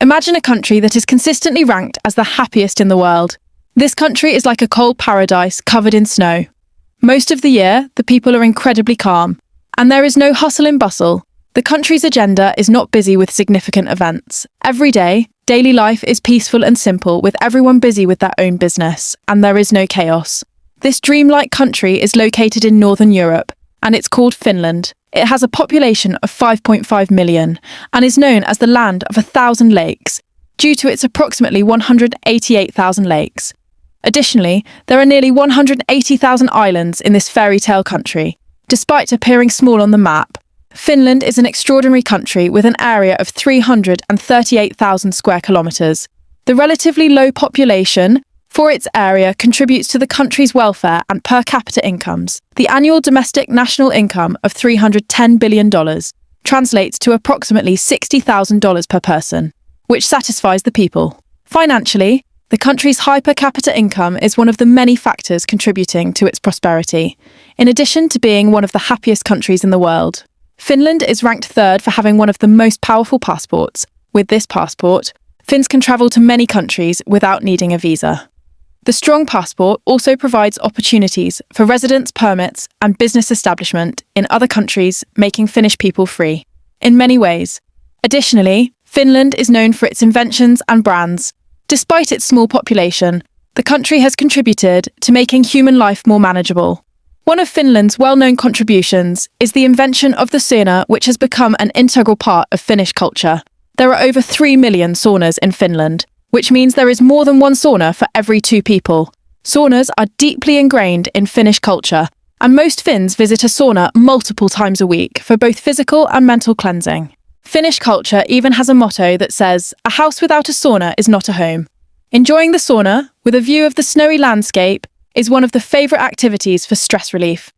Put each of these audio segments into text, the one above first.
Imagine a country that is consistently ranked as the happiest in the world. This country is like a cold paradise covered in snow. Most of the year, the people are incredibly calm, and there is no hustle and bustle. The country's agenda is not busy with significant events. Every day, daily life is peaceful and simple, with everyone busy with their own business, and there is no chaos. This dreamlike country is located in Northern Europe, and it's called Finland. It has a population of 5.5 million and is known as the land of 1,000 lakes, due to its approximately 188,000 lakes. Additionally, there are nearly 180,000 islands in this fairy tale country. Despite appearing small on the map, Finland is an extraordinary country with an area of 338,000 square kilometres. The relatively low population for its area contributes to the country's welfare and per capita incomes. The annual domestic national income of $310 billion translates to approximately $60,000 per person, which satisfies the people. Financially, the country's high per capita income is one of the many factors contributing to its prosperity, in addition to being one of the happiest countries in the world. Finland is ranked third for having one of the most powerful passports. With this passport, Finns can travel to many countries without needing a visa. The strong passport also provides opportunities for residence permits and business establishment in other countries, making Finnish people free in many ways. Additionally, Finland is known for its inventions and brands. Despite its small population, the country has contributed to making human life more manageable. One of Finland's well-known contributions is the invention of the sauna, which has become an integral part of Finnish culture. There are over 3 million saunas in Finland, which means there is more than one sauna for every 2 people. Saunas are deeply ingrained in Finnish culture, and most Finns visit a sauna multiple times a week for both physical and mental cleansing. Finnish culture even has a motto that says, "A house without a sauna is not a home." Enjoying the sauna, with a view of the snowy landscape, is one of the favourite activities for stress relief.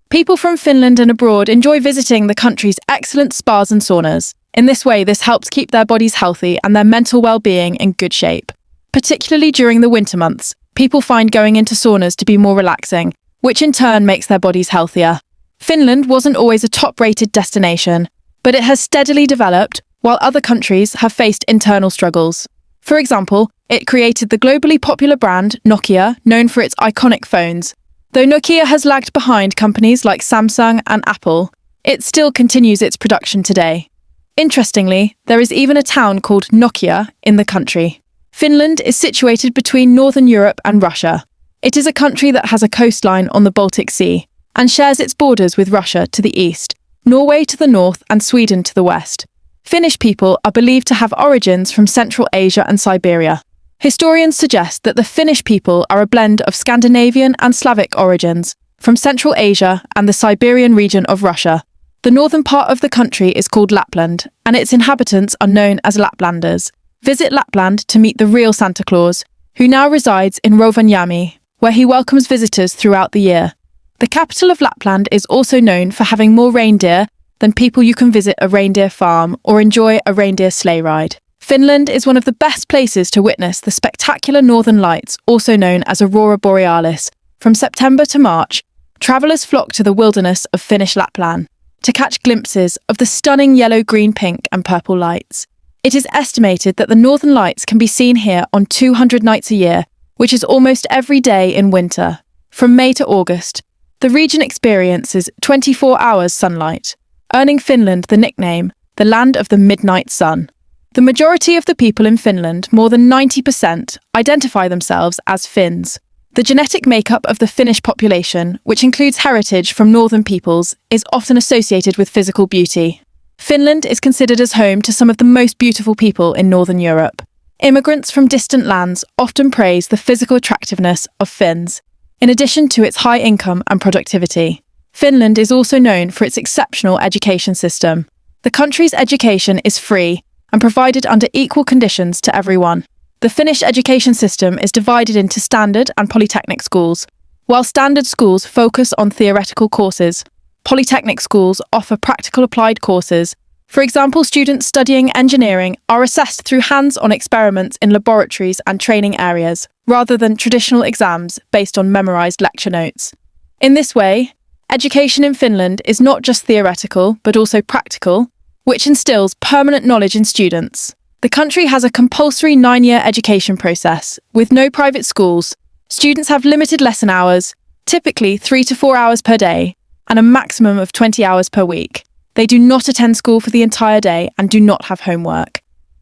People from Finland and abroad enjoy visiting the country's excellent spas and saunas. In this way, this helps keep their bodies healthy and their mental well-being in good shape. Particularly during the winter months, people find going into saunas to be more relaxing, which in turn makes their bodies healthier. Finland wasn't always a top-rated destination, but it has steadily developed, while other countries have faced internal struggles. For example, it created the globally popular brand Nokia, known for its iconic phones. Though Nokia has lagged behind companies like Samsung and Apple, it still continues its production today. Interestingly, there is even a town called Nokia in the country. Finland is situated between Northern Europe and Russia. It is a country that has a coastline on the Baltic Sea and shares its borders with Russia to the east, Norway to the north, and Sweden to the west. Finnish people are believed to have origins from Central Asia and Siberia. Historians suggest that the Finnish people are a blend of Scandinavian and Slavic origins from Central Asia and the Siberian region of Russia. The northern part of the country is called Lapland, and its inhabitants are known as Laplanders. Visit Lapland to meet the real Santa Claus, who now resides in Rovaniemi, where he welcomes visitors throughout the year. The capital of Lapland is also known for having more reindeer than people. You can visit a reindeer farm or enjoy a reindeer sleigh ride. Finland is one of the best places to witness the spectacular northern lights, also known as Aurora Borealis. From September to March, travellers flock to the wilderness of Finnish Lapland to catch glimpses of the stunning yellow, green, pink and purple lights. It is estimated that the northern lights can be seen here on 200 nights a year, which is almost every day in winter. From May to August, the region experiences 24 hours sunlight, earning Finland the nickname, the land of the midnight sun. The majority of the people in Finland, more than 90%, identify themselves as Finns. The genetic makeup of the Finnish population, which includes heritage from northern peoples, is often associated with physical beauty. Finland is considered as home to some of the most beautiful people in Northern Europe. Immigrants from distant lands often praise the physical attractiveness of Finns, in addition to its high income and productivity. Finland is also known for its exceptional education system. The country's education is free and provided under equal conditions to everyone. The Finnish education system is divided into standard and polytechnic schools. While standard schools focus on theoretical courses, polytechnic schools offer practical applied courses. For example, students studying engineering are assessed through hands-on experiments in laboratories and training areas, rather than traditional exams based on memorized lecture notes. In this way, education in Finland is not just theoretical, but also practical, which instills permanent knowledge in students. The country has a compulsory 9-year education process, with no private schools. Students have limited lesson hours, typically 3 to 4 hours per day, and a maximum of 20 hours per week. They do not attend school for the entire day and do not have homework.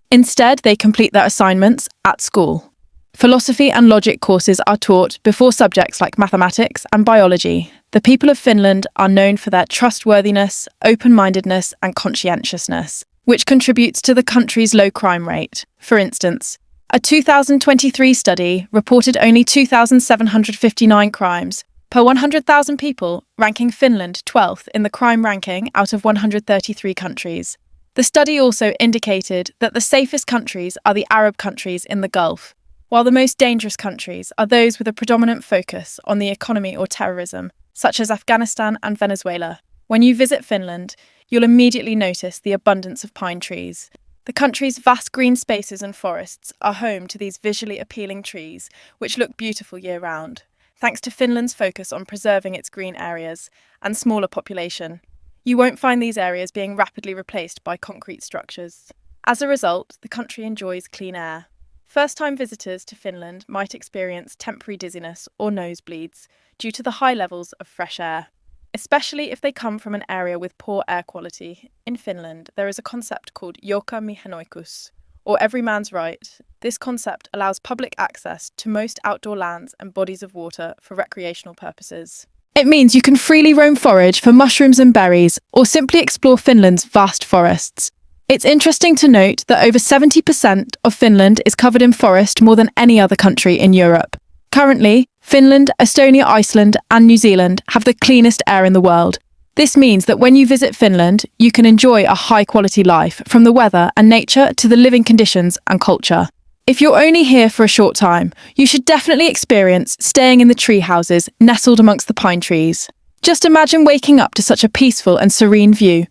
Instead, they complete their assignments at school. Philosophy and logic courses are taught before subjects like mathematics and biology. The people of Finland are known for their trustworthiness, open-mindedness, and conscientiousness, which contributes to the country's low crime rate. For instance, a 2023 study reported only 2,759 crimes per 100,000 people, ranking Finland 12th in the crime ranking out of 133 countries. The study also indicated that the safest countries are the Arab countries in the Gulf, while the most dangerous countries are those with a predominant focus on the economy or terrorism, such as Afghanistan and Venezuela. When you visit Finland, you'll immediately notice the abundance of pine trees. The country's vast green spaces and forests are home to these visually appealing trees, which look beautiful year-round, thanks to Finland's focus on preserving its green areas and smaller population. You won't find these areas being rapidly replaced by concrete structures. As a result, the country enjoys clean air. First-time visitors to Finland might experience temporary dizziness or nosebleeds due to the high levels of fresh air, especially if they come from an area with poor air quality. In Finland, there is a concept called jokamiehenoikeus, or every man's right. This concept allows public access to most outdoor lands and bodies of water for recreational purposes. It means you can freely roam forage for mushrooms and berries, or simply explore Finland's vast forests. It's interesting to note that over 70% of Finland is covered in forest more than any other country in Europe. Currently, Finland, Estonia, Iceland, and New Zealand have the cleanest air in the world. This means that when you visit Finland, you can enjoy a high-quality life, from the weather and nature to the living conditions and culture. If you're only here for a short time, you should definitely experience staying in the tree houses nestled amongst the pine trees. Just imagine waking up to such a peaceful and serene view.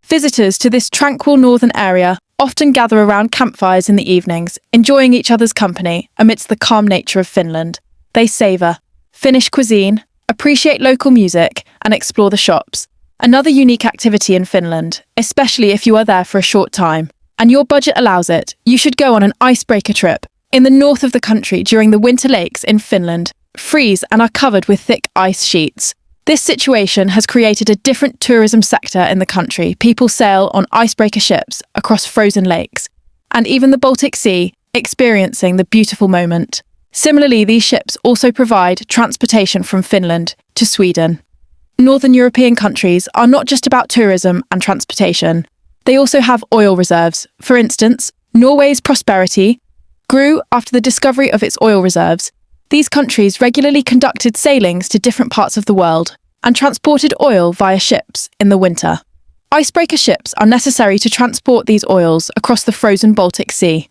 Visitors to this tranquil northern area often gather around campfires in the evenings, enjoying each other's company amidst the calm nature of Finland. They savour Finnish cuisine, appreciate local music, and explore the shops. Another unique activity in Finland, especially if you are there for a short time, and your budget allows it, you should go on an icebreaker trip. In the north of the country during the winter lakes in Finland freeze and are covered with thick ice sheets. This situation has created a different tourism sector in the country. People sail on icebreaker ships across frozen lakes, and even the Baltic Sea, experiencing the beautiful moment. Similarly, these ships also provide transportation from Finland to Sweden. Northern European countries are not just about tourism and transportation. They also have oil reserves. For instance, Norway's prosperity grew after the discovery of its oil reserves. These countries regularly conducted sailings to different parts of the world and transported oil via ships in the winter. Icebreaker ships are necessary to transport these oils across the frozen Baltic Sea.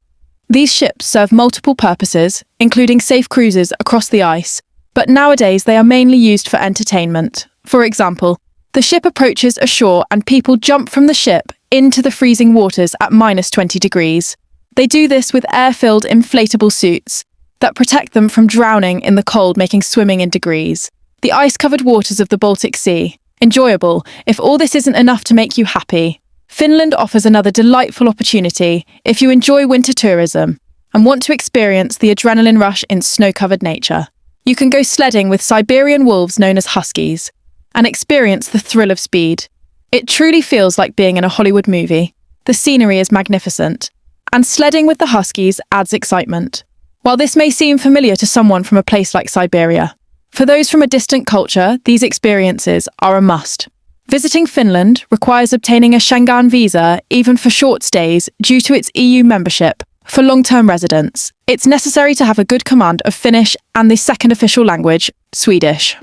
These ships serve multiple purposes, including safe cruises across the ice, but nowadays they are mainly used for entertainment. For example, the ship approaches a shore and people jump from the ship into the freezing waters at -20 degrees. They do this with air-filled inflatable suits that protect them from drowning in the cold, making swimming in degrees. The ice-covered waters of the Baltic Sea. Enjoyable, if all this isn't enough to make you happy. Finland offers another delightful opportunity if you enjoy winter tourism and want to experience the adrenaline rush in snow-covered nature. You can go sledding with Siberian wolves known as huskies and experience the thrill of speed. It truly feels like being in a Hollywood movie. The scenery is magnificent, and sledding with the huskies adds excitement. While this may seem familiar to someone from a place like Siberia, for those from a distant culture, these experiences are a must. Visiting Finland requires obtaining a Schengen visa, even for short stays, due to its EU membership. For long-term residents, it's necessary to have a good command of Finnish and the second official language, Swedish.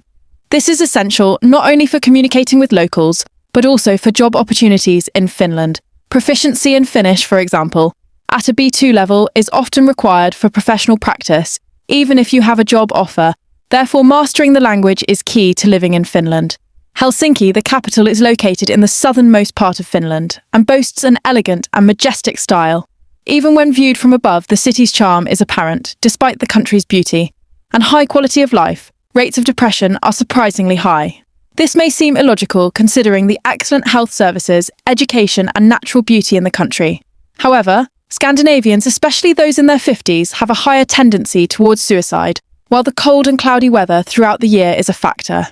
This is essential not only for communicating with locals, but also for job opportunities in Finland. Proficiency in Finnish, for example, at a B2 level is often required for professional practice, even if you have a job offer. Therefore, mastering the language is key to living in Finland. Helsinki, the capital, is located in the southernmost part of Finland and boasts an elegant and majestic style. Even when viewed from above, the city's charm is apparent, despite the country's beauty and high quality of life. Rates of depression are surprisingly high. This may seem illogical considering the excellent health services, education and natural beauty in the country. However, Scandinavians, especially those in their 50s, have a higher tendency towards suicide, while the cold and cloudy weather throughout the year is a factor.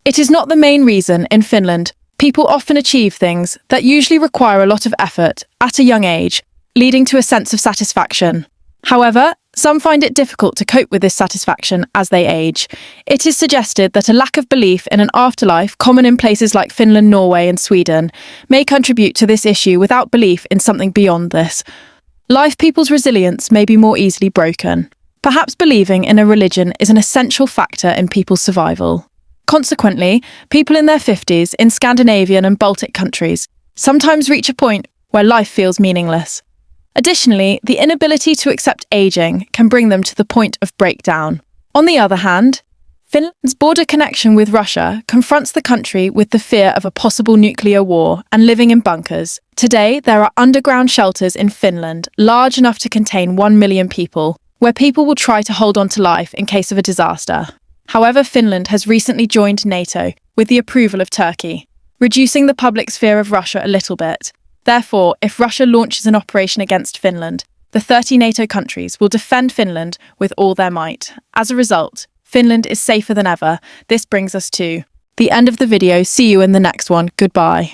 It is not the main reason. In Finland, people often achieve things that usually require a lot of effort at a young age, leading to a sense of satisfaction. However, some find it difficult to cope with this satisfaction as they age. It is suggested that a lack of belief in an afterlife, common in places like Finland, Norway, and Sweden, may contribute to this issue. Without belief in something beyond this, life people's resilience may be more easily broken. Perhaps believing in a religion is an essential factor in people's survival. Consequently, people in their 50s in Scandinavian and Baltic countries sometimes reach a point where life feels meaningless. Additionally, the inability to accept aging can bring them to the point of breakdown. On the other hand, Finland's border connection with Russia confronts the country with the fear of a possible nuclear war and living in bunkers. Today, there are underground shelters in Finland large enough to contain 1 million people, where people will try to hold on to life in case of a disaster. However, Finland has recently joined NATO with the approval of Turkey, reducing the public's fear of Russia a little bit. Therefore, if Russia launches an operation against Finland, the 30 NATO countries will defend Finland with all their might. As a result, Finland is safer than ever. This brings us to the end of the video. See you in the next one. Goodbye.